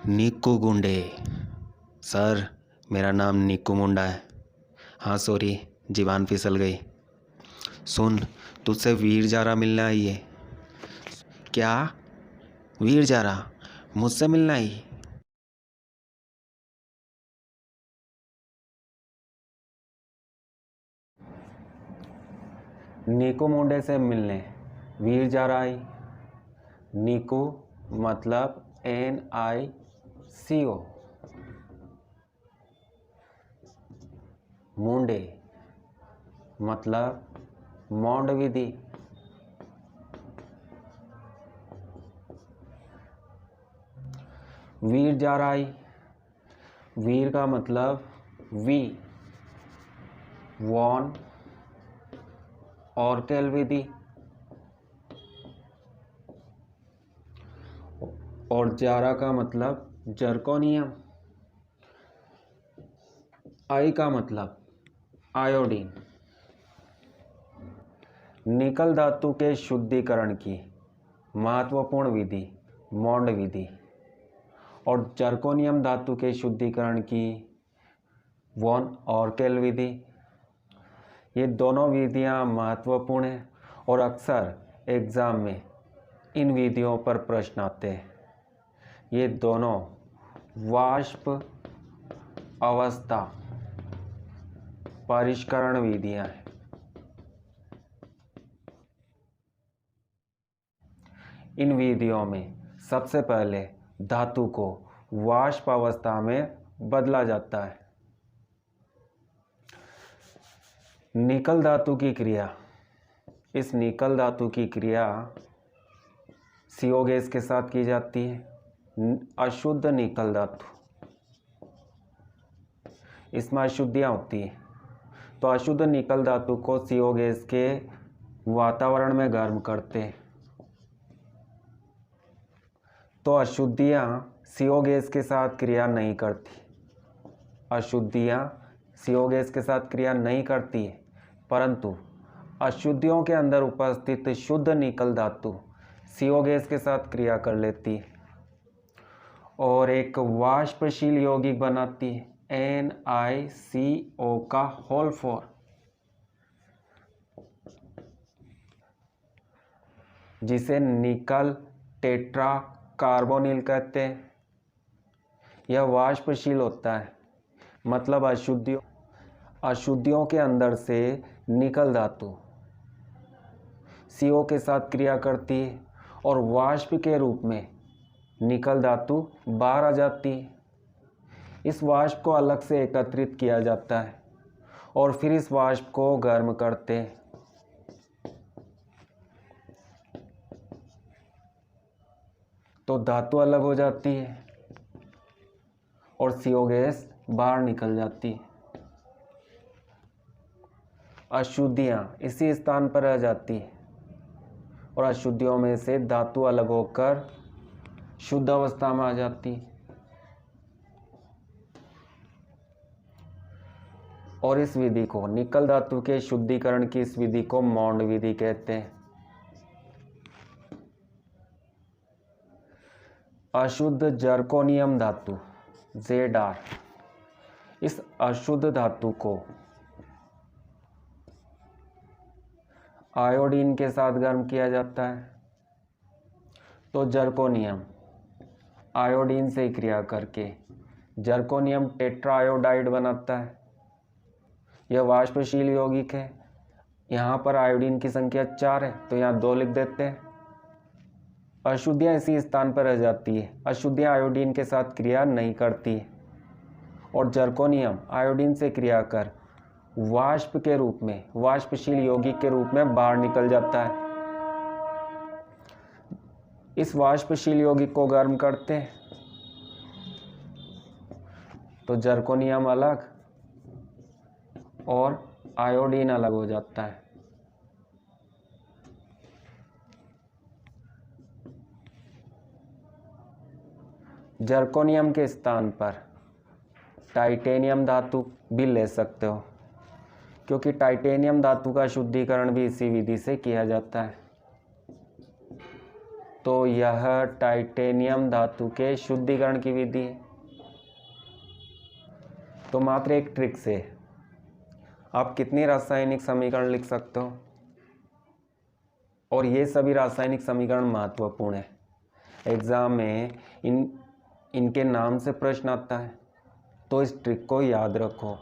निक्कू गुंडे। सर, मेरा नाम निक्कू मुंडा है। हाँ सॉरी, जीवान फिसल गई। सुन, तुझसे वीर जारा मिलना आई है। क्या? वीर जारा मुझसे मिलना आई? निक्कू मुंडे से मिलने वीर जारा आई। निक्कू मतलब NICO। मुंडे मतलब मौंड विधि। वीर जारा आई। वीर का मतलब वी, वॉन ऑर्केल विधि। और जारा का मतलब जर्कोनियम। आई का मतलब आयोडीन। निकल धातु के शुद्धिकरण की महत्वपूर्ण विधि मौंड विधि और जर्कोनियम धातु के शुद्धिकरण की वॉन ऑर्केल विधि। ये दोनों विधियां महत्वपूर्ण हैं और अक्सर एग्जाम में इन विधियों पर प्रश्न आते हैं। ये दोनों वाष्प अवस्था परिष्करण विधियां हैं। इन विधियों में सबसे पहले धातु को वाष्प अवस्था में बदला जाता है। निकल धातु की क्रिया, इस निकल धातु की क्रिया CO गैस के साथ की जाती है। अशुद्ध निकल धातु, इसमें अशुद्धियाँ होती हैं, तो अशुद्ध निकल धातु को CO गैस के वातावरण में गर्म करते हैं तो अशुद्धियाँ CO गैस के साथ क्रिया नहीं करती। अशुद्धियाँ CO गैस के साथ क्रिया नहीं करती है, परंतु अशुद्धियों के अंदर उपस्थित शुद्ध निकल धातु CO गैस के साथ क्रिया कर लेती है और एक वाष्पशील यौगिक बनाती है NiCO का होल 4, जिसे निकल टेट्रा कार्बोनिल कहते हैं। यह वाष्पशील होता है, मतलब अशुद्धियों के अंदर से निकल धातु CO के साथ क्रिया करती है और वाष्प के रूप में निकल धातु बाहर आ जाती है। इस वाष्प को अलग से एकत्रित किया जाता है और फिर इस वाष्प को गर्म करते हैं। तो धातु अलग हो जाती है और CO गैस बाहर निकल जाती है। अशुद्धियाँ इसी स्थान पर रह जाती है और अशुद्धियों में से धातु अलग होकर शुद्ध अवस्था में आ जाती है। और इस विधि को, निकल धातु के शुद्धिकरण की इस विधि को मौंड विधि कहते हैं। अशुद्ध जर्कोनियम धातु ZR, इस अशुद्ध धातु को आयोडीन के साथ गर्म किया जाता है तो जर्कोनियम आयोडीन से क्रिया करके जर्कोनियम टेट्रा आयोडाइड बनाता है। यह वाष्पशील यौगिक है। यहाँ पर आयोडीन की संख्या 4 है तो यहाँ 2 लिख देते हैं। अशुद्धियाँ इसी स्थान पर रह जाती है। अशुद्धियाँ आयोडीन के साथ क्रिया नहीं करती है और जर्कोनियम आयोडीन से क्रिया कर वाष्प के रूप में, वाष्पशील यौगिक के रूप में बाहर निकल जाता है। इस वाष्पशील यौगिक को गर्म करते हैं तो जर्कोनियम अलग और आयोडीन अलग हो जाता है। जर्कोनियम के स्थान पर टाइटेनियम धातु भी ले सकते हो, क्योंकि टाइटेनियम धातु का शुद्धिकरण भी इसी विधि से किया जाता है। तो यह टाइटेनियम धातु के शुद्धिकरण की विधि है। तो मात्र एक ट्रिक से आप कितनी रासायनिक समीकरण लिख सकते हो, और ये सभी रासायनिक समीकरण महत्वपूर्ण है। एग्जाम में इनके नाम से प्रश्न आता है, तो इस ट्रिक को याद रखो।